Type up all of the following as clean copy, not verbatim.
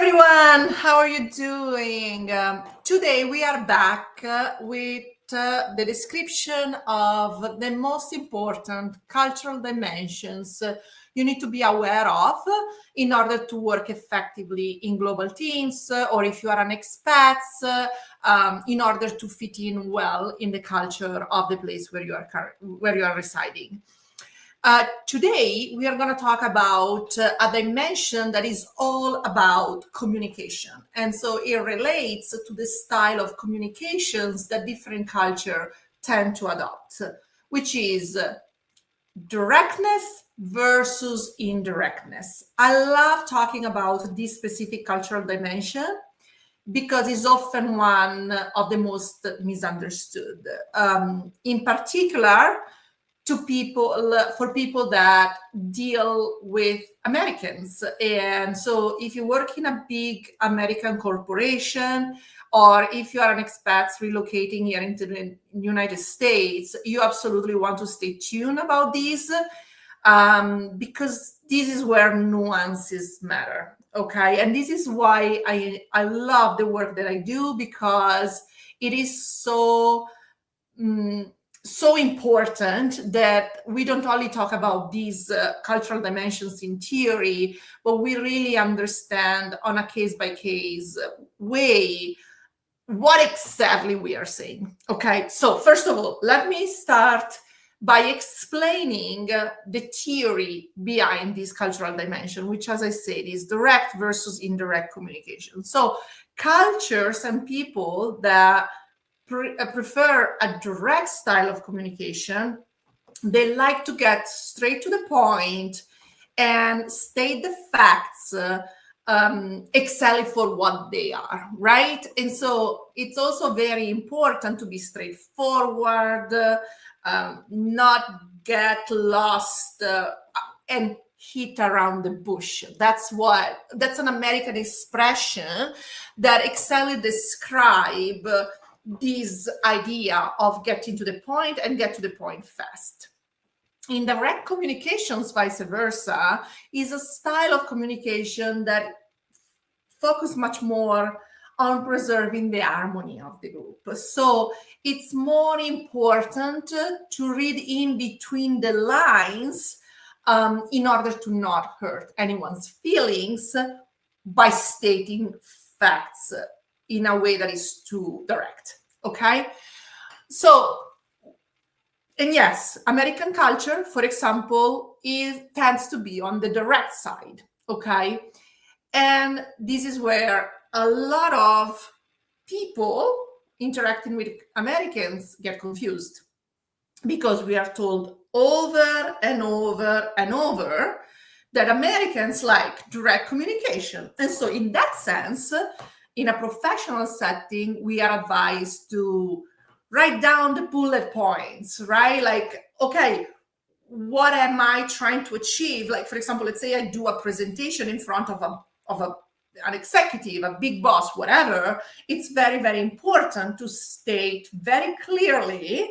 everyone, how are you doing? Today we are back with the description of the most important cultural dimensions you need to be aware of in order to work effectively in global teams, or if you are an expat, in order to fit in well in the culture of the place where you are residing. Today, we are going to talk about a dimension that is all about communication. And so it relates to the style of communications that different cultures tend to adopt, which is directness versus indirectness. I love talking about this specific cultural dimension because it's often one of the most misunderstood. In particular, for people that deal with Americans. And so if you work in a big American corporation, or if you are an expat relocating here into the United States, you absolutely want to stay tuned about this, because this is where nuances matter. Okay. And this is why I love the work that I do, because it is so important that we don't only talk about these cultural dimensions in theory, but we really understand on a case-by-case way what exactly we are saying. Okay, so first of all, let me start by explaining the theory behind this cultural dimension, which, as I said, is direct versus indirect communication. So cultures and people that prefer a direct style of communication, they like to get straight to the point and state the facts, excelling for what they are, right? And so it's also very important to be straightforward, not get lost and hit around the bush. That's an American expression that exactly describe this idea of getting to the point and get to the point fast. Indirect communications, vice versa, is a style of communication that focus much more on preserving the harmony of the group. So it's more important to read in between the lines in order to not hurt anyone's feelings by stating facts in a way that is too direct. Okay? So, and yes, American culture, for example, tends to be on the direct side. Okay? And this is where a lot of people interacting with Americans get confused, because we are told over and over and over that Americans like direct communication. And so in that sense, in a professional setting, we are advised to write down the bullet points, right? Like, okay, what am I trying to achieve? Like, for example, let's say I do a presentation in front of an executive, a big boss, whatever. It's very, very important to state very clearly,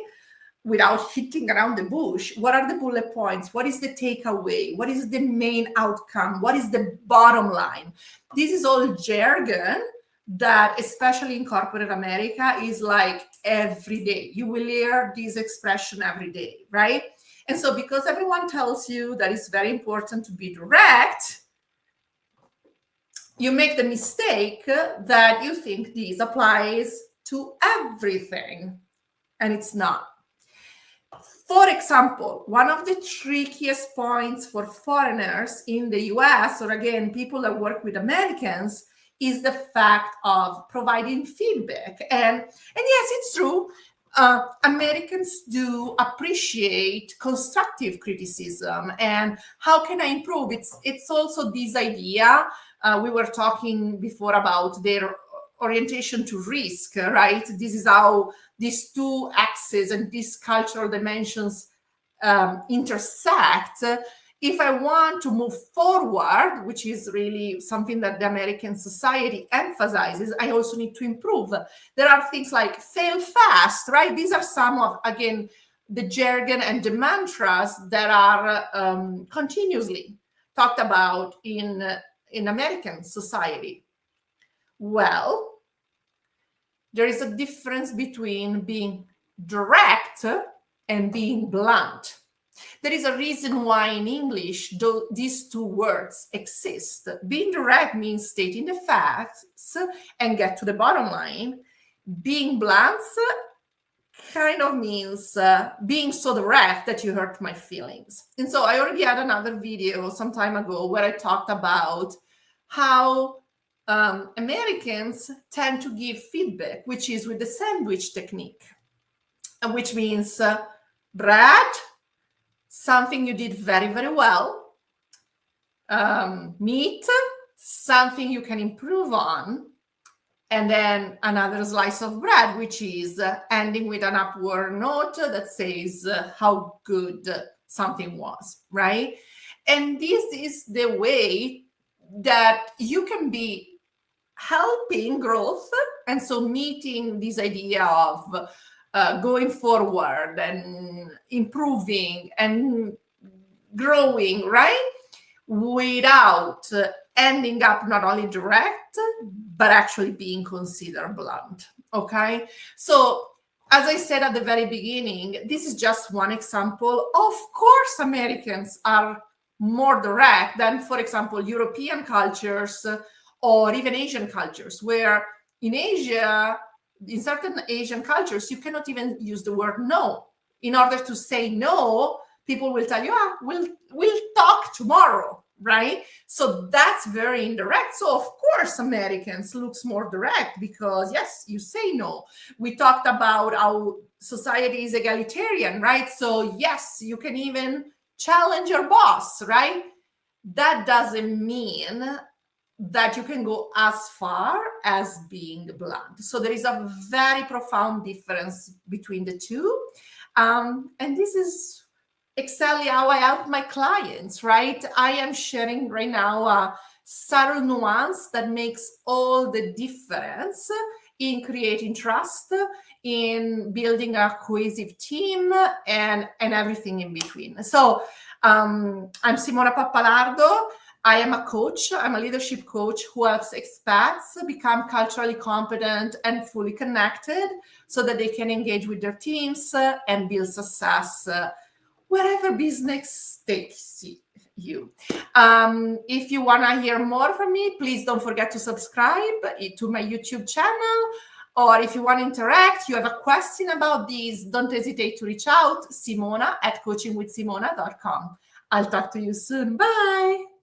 without hitting around the bush, what are the bullet points? What is the takeaway? What is the main outcome? What is the bottom line? This is all jargon that, especially in corporate America, is like every day. You will hear this expression every day, right? And so because everyone tells you that it's very important to be direct, you make the mistake that you think this applies to everything, and it's not. For example, one of the trickiest points for foreigners in the US, or again, people that work with Americans, is the fact of providing feedback. And yes, it's true. Americans do appreciate constructive criticism and how can I improve? It's also this idea. We were talking before about their orientation to risk, right? This is how these two axes and these cultural dimensions intersect. If I want to move forward, which is really something that the American society emphasizes, I also need to improve. There are things like fail fast, right? These are some of, again, the jargon and the mantras that are continuously talked about in American society. Well, there is a difference between being direct and being blunt. There is a reason why in English these two words exist. Being direct means stating the facts and get to the bottom line. Being blunt kind of means being so direct that you hurt my feelings. And so I already had another video some time ago where I talked about how Americans tend to give feedback, which is with the sandwich technique, which means, Brad, something you did very, very well. Meat, something you can improve on. And then another slice of bread, which is ending with an upward note that says how good something was, right? And this is the way that you can be helping growth. And so meeting this idea of going forward and improving and growing, right? Without ending up not only direct, but actually being considered blunt, okay? So as I said at the very beginning, this is just one example. Of course, Americans are more direct than, for example, European cultures or even Asian cultures, where in Asia, in certain Asian cultures, you cannot even use the word no. In order to say no, people will tell you, we'll talk tomorrow, right? So that's very indirect. So of course, Americans looks more direct because yes, you say no. We talked about how society is egalitarian, right? So yes, you can even challenge your boss, right? That doesn't mean that you can go as far as being blunt. So there is a very profound difference between the two. And this is exactly how I help my clients, right? I am sharing right now a subtle nuance that makes all the difference in creating trust, in building a cohesive team, and everything in between. So I'm Simona Pappalardo. I am a coach. I'm a leadership coach who helps expats become culturally competent and fully connected so that they can engage with their teams and build success wherever business takes you. If you want to hear more from me, please don't forget to subscribe to my YouTube channel. Or if you want to interact, you have a question about these, don't hesitate to reach out, Simona@coachingwithsimona.com. I'll talk to you soon. Bye.